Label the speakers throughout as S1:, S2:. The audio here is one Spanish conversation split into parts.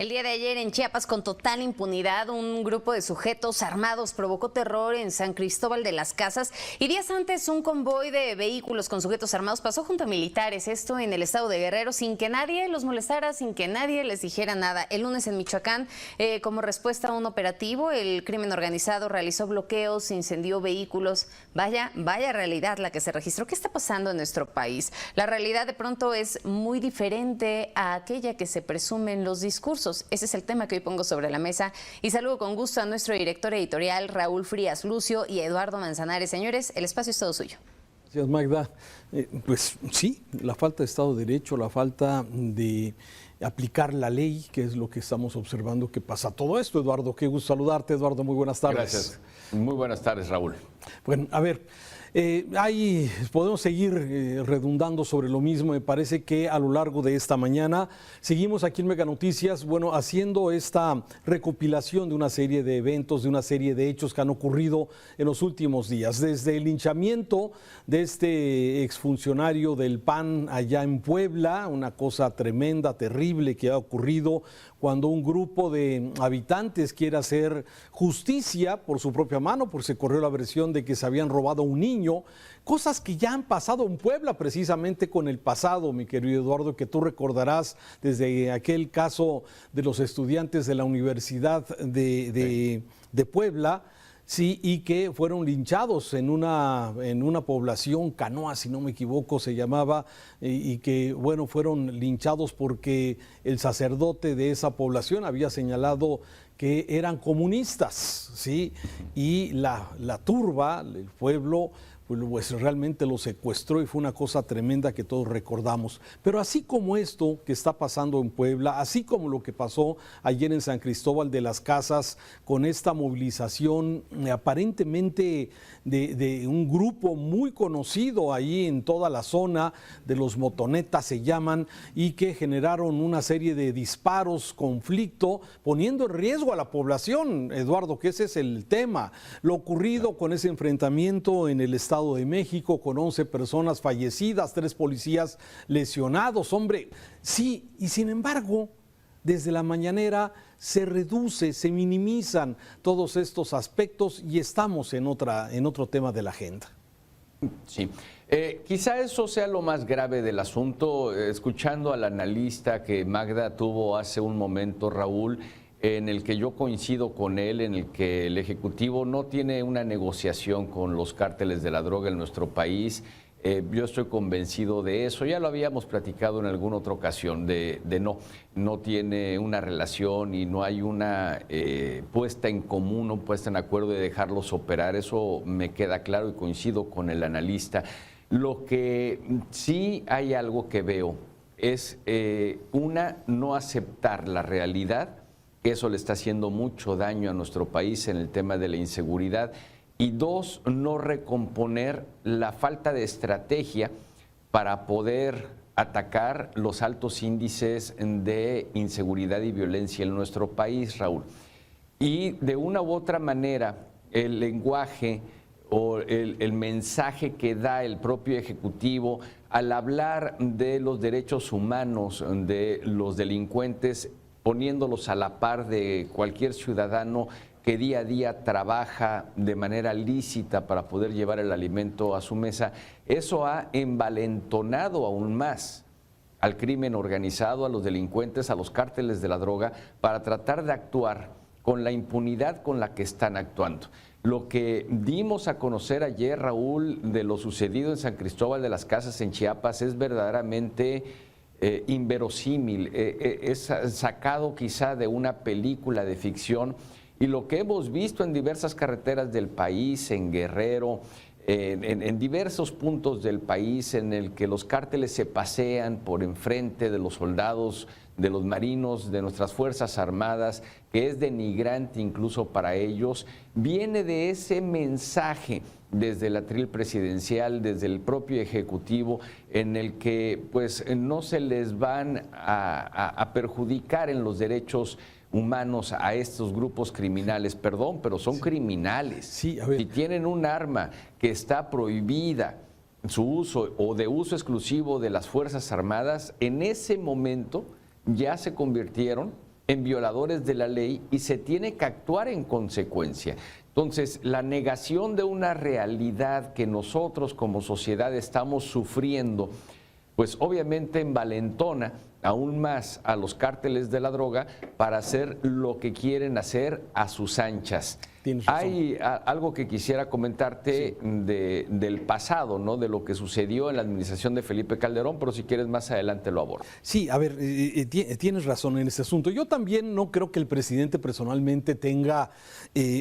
S1: El día de ayer en Chiapas, con total impunidad, un grupo de sujetos armados provocó terror en San Cristóbal de las Casas y días antes un convoy de vehículos con sujetos armados pasó junto a militares, esto en el estado de Guerrero, sin que nadie los molestara, sin que nadie les dijera nada. El lunes en Michoacán, como respuesta a un operativo, el crimen organizado realizó bloqueos, incendió vehículos. Vaya realidad la que se registró. ¿Qué está pasando en nuestro país? La realidad de pronto es muy diferente a aquella que se presume en los discursos. Ese es el tema que hoy pongo sobre la mesa y saludo con gusto a nuestro director editorial Raúl Frías Lucio y a Eduardo Manzanares. Señores, el espacio es todo suyo.
S2: Gracias, Magda. Pues sí, la falta de Estado de Derecho, la falta de aplicar la ley, que es lo que estamos observando que pasa todo esto. Eduardo, qué gusto saludarte. Eduardo, muy buenas tardes.
S3: Gracias. Muy buenas tardes, Raúl.
S2: Bueno, a ver, ahí podemos seguir redundando sobre lo mismo. Me parece que a lo largo de esta mañana seguimos aquí en Mega Noticias, bueno, haciendo esta recopilación de una serie de eventos, de una serie de hechos que han ocurrido en los últimos días. Desde el linchamiento de este exfuncionario del PAN allá en Puebla, una cosa tremenda, terrible que ha ocurrido cuando un grupo de habitantes quiere hacer justicia por su propia mano, porque se corrió la versión de que se habían robado a un niño, cosas que ya han pasado en Puebla precisamente con el pasado, mi querido Eduardo, que tú recordarás desde aquel caso de los estudiantes de la Universidad de Puebla. Sí, y que fueron linchados en una población, Canoa, si no me equivoco, se llamaba, y que, bueno, fueron linchados porque el sacerdote de esa población había señalado que eran comunistas, ¿sí? Y la turba, el pueblo, pues realmente lo secuestró y fue una cosa tremenda que todos recordamos. Pero así como esto que está pasando en Puebla, así como lo que pasó ayer en San Cristóbal de las Casas, con esta movilización aparentemente de un grupo muy conocido ahí en toda la zona, de los motonetas se llaman, y que generaron una serie de disparos, conflicto, poniendo en riesgo a la población, Eduardo, que ese es el tema. Lo ocurrido con ese enfrentamiento en el Estado de México, con 11 personas fallecidas, 3 policías lesionados, hombre, sí, y sin embargo, desde la mañanera se reduce, se minimizan todos estos aspectos y estamos en otro tema de la agenda.
S3: Sí, quizá eso sea lo más grave del asunto, escuchando al analista que Magda tuvo hace un momento, Raúl, en el que yo coincido con él, en el que el Ejecutivo no tiene una negociación con los cárteles de la droga en nuestro país. Yo estoy convencido de eso, ya lo habíamos platicado en alguna otra ocasión, no tiene una relación y no hay una puesta en común, o puesta en acuerdo de dejarlos operar, eso me queda claro y coincido con el analista. Lo que sí hay algo que veo es, no aceptar la realidad. Eso le está haciendo mucho daño a nuestro país en el tema de la inseguridad. Y 2, no recomponer la falta de estrategia para poder atacar los altos índices de inseguridad y violencia en nuestro país, Raúl. Y de una u otra manera, el lenguaje o el mensaje que da el propio Ejecutivo al hablar de los derechos humanos de los delincuentes, poniéndolos a la par de cualquier ciudadano que día a día trabaja de manera lícita para poder llevar el alimento a su mesa, eso ha envalentonado aún más al crimen organizado, a los delincuentes, a los cárteles de la droga, para tratar de actuar con la impunidad con la que están actuando. Lo que dimos a conocer ayer, Raúl, de lo sucedido en San Cristóbal de las Casas, en Chiapas, es verdaderamente inverosímil, es sacado quizá de una película de ficción, y lo que hemos visto en diversas carreteras del país, en Guerrero, en diversos puntos del país en el que los cárteles se pasean por enfrente de los soldados, de los marinos, de nuestras Fuerzas Armadas, que es denigrante incluso para ellos, viene de ese mensaje desde el atril presidencial, desde el propio Ejecutivo, en el que pues no se les van a perjudicar en los derechos humanos a estos grupos criminales. Perdón, pero son criminales.
S2: Sí, a ver.
S3: Si tienen un arma que está prohibida su uso o de uso exclusivo de las Fuerzas Armadas, en ese momento ya se convirtieron en violadores de la ley y se tiene que actuar en consecuencia. Entonces, la negación de una realidad que nosotros como sociedad estamos sufriendo, pues obviamente envalentona aún más a los cárteles de la droga para hacer lo que quieren hacer a sus anchas. Hay algo que quisiera comentarte del pasado, ¿no? De lo que sucedió en la administración de Felipe Calderón, pero si quieres más adelante lo abordo.
S2: Sí, a ver, tienes razón en este asunto. Yo también no creo que el presidente personalmente tenga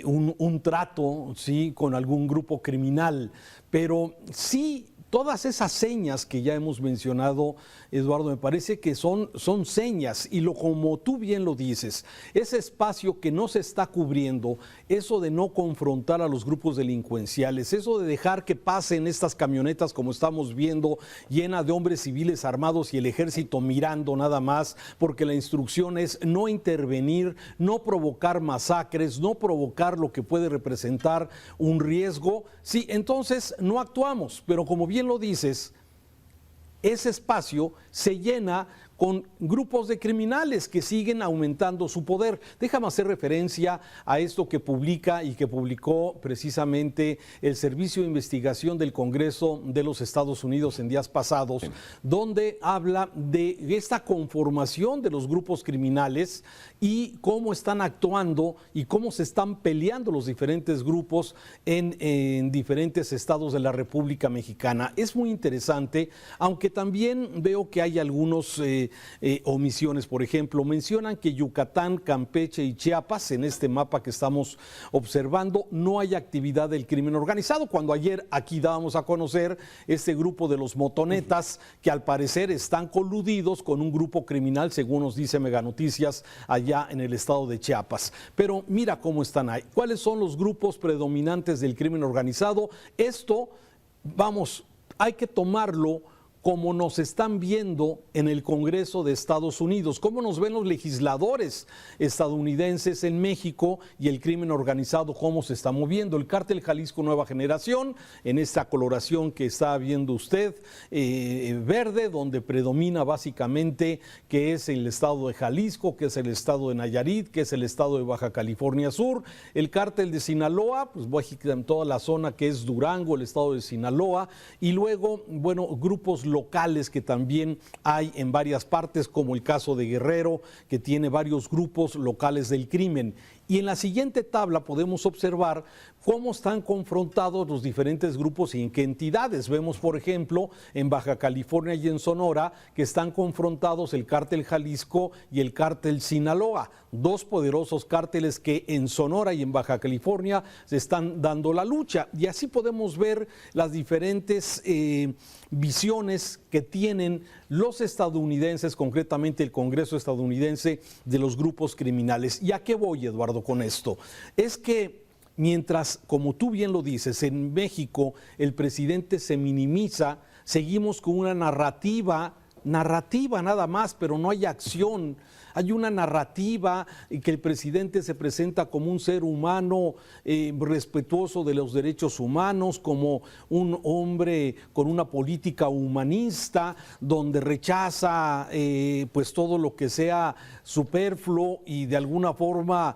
S2: un trato, sí, con algún grupo criminal, pero sí. Todas esas señas que ya hemos mencionado, Eduardo, me parece que son señas y como tú bien lo dices, ese espacio que no se está cubriendo, eso de no confrontar a los grupos delincuenciales, eso de dejar que pasen estas camionetas como estamos viendo, llena de hombres civiles armados y el ejército mirando nada más, porque la instrucción es no intervenir, no provocar masacres, no provocar lo que puede representar un riesgo. Sí, entonces no actuamos, pero como bien lo dices, ese espacio se llena con grupos de criminales que siguen aumentando su poder. Déjame hacer referencia a esto que publica y que publicó precisamente el Servicio de Investigación del Congreso de los Estados Unidos en días pasados, donde habla de esta conformación de los grupos criminales y cómo están actuando y cómo se están peleando los diferentes grupos en diferentes estados de la República Mexicana. Es muy interesante, aunque también veo que hay algunos omisiones. Por ejemplo, mencionan que Yucatán, Campeche y Chiapas, en este mapa que estamos observando, no hay actividad del crimen organizado, cuando ayer aquí dábamos a conocer este grupo de los motonetas que al parecer están coludidos con un grupo criminal, según nos dice Meganoticias, allá en el estado de Chiapas. Pero mira cómo están ahí. ¿Cuáles son los grupos predominantes del crimen organizado? Esto, vamos, hay que tomarlo como nos están viendo en el Congreso de Estados Unidos, cómo nos ven los legisladores estadounidenses en México y el crimen organizado, cómo se está moviendo. El cártel Jalisco Nueva Generación, en esta coloración que está viendo usted, verde, donde predomina básicamente que es el estado de Jalisco, que es el estado de Nayarit, que es el estado de Baja California Sur. El cártel de Sinaloa, pues en toda la zona que es Durango, el estado de Sinaloa, y luego, bueno, grupos locales que también hay en varias partes, como el caso de Guerrero, que tiene varios grupos locales del crimen. Y en la siguiente tabla podemos observar cómo están confrontados los diferentes grupos y en qué entidades. Vemos, por ejemplo, en Baja California y en Sonora, que están confrontados el cártel Jalisco y el cártel Sinaloa, dos poderosos cárteles que en Sonora y en Baja California se están dando la lucha. Y así podemos ver las diferentes visiones que tienen los estadounidenses, concretamente el Congreso estadounidense, de los grupos criminales. ¿Y a qué voy, Eduardo, con esto? Es que mientras, como tú bien lo dices, en México el presidente se minimiza, seguimos con una narrativa nada más, pero no hay acción. Hay una narrativa que el presidente se presenta como un ser humano respetuoso de los derechos humanos, como un hombre con una política humanista, donde rechaza pues todo lo que sea superfluo y de alguna forma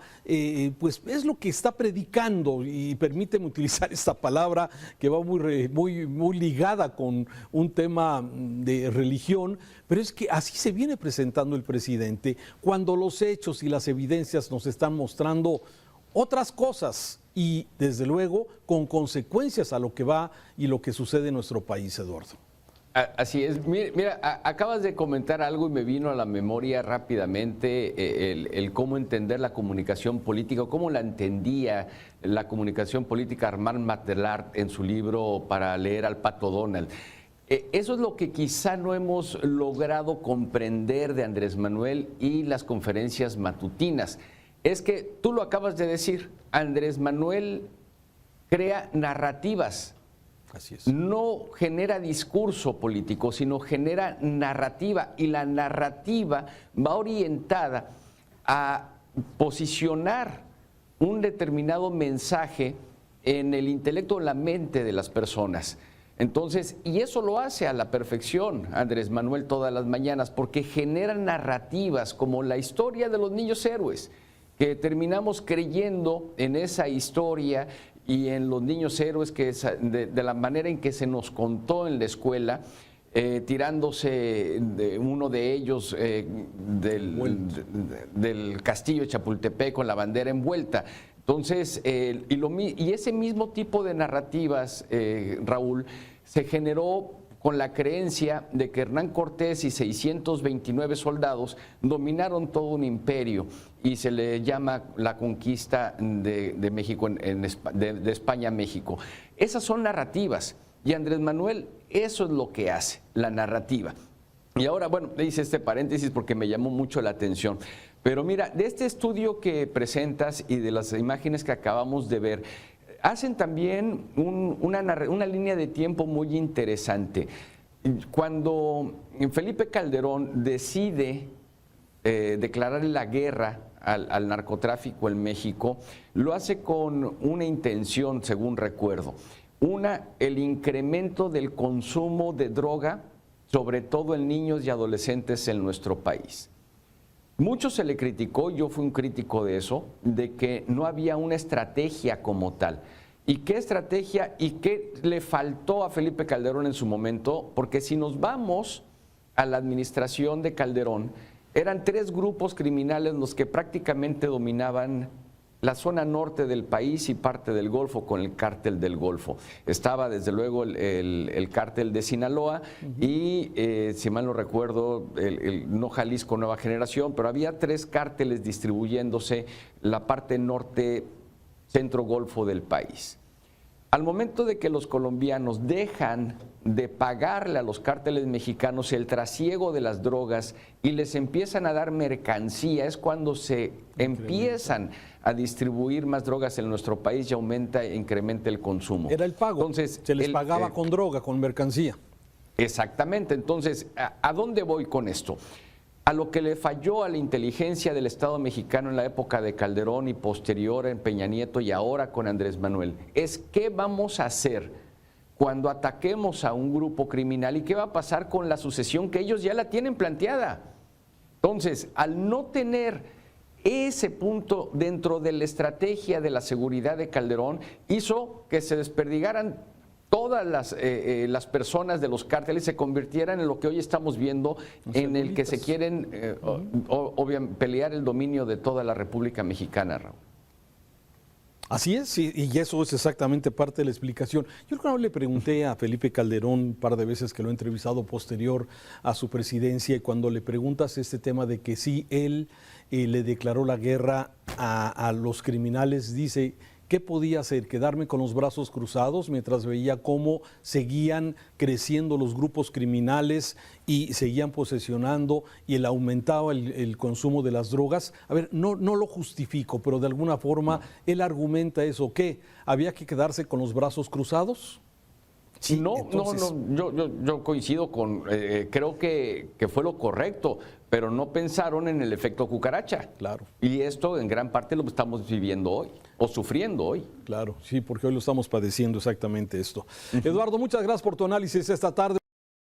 S2: pues es lo que está predicando, y permíteme utilizar esta palabra que va muy ligada con un tema de religión, pero es que así se viene presentando el presidente, cuando los hechos y las evidencias nos están mostrando otras cosas y desde luego con consecuencias a lo que va y lo que sucede en nuestro país, Eduardo.
S3: Así es. Mira, acabas de comentar algo y me vino a la memoria rápidamente el cómo entender la comunicación política, cómo la entendía la comunicación política Armand Matelart en su libro Para leer al Pato Donald. Eso es lo que quizá no hemos logrado comprender de Andrés Manuel y las conferencias matutinas. Es que tú lo acabas de decir, Andrés Manuel crea narrativas.
S2: Así es.
S3: No genera discurso político, sino genera narrativa, y la narrativa va orientada a posicionar un determinado mensaje en el intelecto o la mente de las personas. Entonces, y eso lo hace a la perfección Andrés Manuel todas las mañanas, porque genera narrativas como la historia de los niños héroes, que terminamos creyendo en esa historia y en los niños héroes que de la manera en que se nos contó en la escuela, tirándose uno de ellos del castillo de Chapultepec con la bandera envuelta. Entonces, y ese mismo tipo de narrativas, Raúl, se generó con la creencia de que Hernán Cortés y 629 soldados dominaron todo un imperio y se le llama la conquista de México, de España a México. Esas son narrativas y Andrés Manuel eso es lo que hace, la narrativa. Y ahora, bueno, le hice este paréntesis porque me llamó mucho la atención. Pero mira, de este estudio que presentas y de las imágenes que acabamos de ver, hacen también una línea de tiempo muy interesante. Cuando Felipe Calderón decide declarar la guerra al narcotráfico en México, lo hace con una intención, según recuerdo. El incremento del consumo de droga, sobre todo en niños y adolescentes en nuestro país. Mucho se le criticó, yo fui un crítico de eso, de que no había una estrategia como tal. ¿Y qué estrategia y qué le faltó a Felipe Calderón en su momento? Porque si nos vamos a la administración de Calderón, eran 3 grupos criminales los que prácticamente dominaban la zona norte del país y parte del Golfo con el cártel del Golfo. Estaba desde luego el cártel de Sinaloa y, si mal no recuerdo, no Jalisco Nueva Generación, pero había 3 cárteles distribuyéndose la parte norte, centro Golfo del país. Al momento de que los colombianos dejan de pagarle a los cárteles mexicanos el trasiego de las drogas y les empiezan a dar mercancía, es cuando se empiezan a distribuir más drogas en nuestro país y aumenta e incrementa el consumo.
S2: Era el pago.
S3: Entonces,
S2: se les pagaba con droga, con mercancía.
S3: Exactamente. Entonces, ¿a dónde voy con esto? A lo que le falló a la inteligencia del Estado mexicano en la época de Calderón y posterior en Peña Nieto y ahora con Andrés Manuel, es qué vamos a hacer cuando ataquemos a un grupo criminal y qué va a pasar con la sucesión que ellos ya la tienen planteada. Entonces, al no tener ese punto dentro de la estrategia de la seguridad de Calderón, hizo que se desperdigaran todas las personas de los cárteles, se convirtieran en lo que hoy estamos viendo, en el que se quieren obviamente pelear el dominio de toda la República Mexicana, Raúl.
S2: Así es, y eso es exactamente parte de la explicación. Yo creo que le pregunté a Felipe Calderón un par de veces que lo he entrevistado posterior a su presidencia, y cuando le preguntas este tema de que sí, él le declaró la guerra a los criminales, dice, ¿qué podía hacer? ¿Quedarme con los brazos cruzados mientras veía cómo seguían creciendo los grupos criminales y seguían posesionando y él aumentaba el consumo de las drogas? A ver, no lo justifico, pero de alguna forma él argumenta eso. ¿Qué? ¿Había que quedarse con los brazos cruzados?
S3: Sí, yo coincido con, creo que fue lo correcto, pero no pensaron en el efecto cucaracha.
S2: Claro.
S3: Y esto en gran parte lo estamos viviendo hoy, o sufriendo hoy.
S2: Claro, sí, porque hoy lo estamos padeciendo exactamente esto. Eduardo, muchas gracias por tu análisis esta tarde.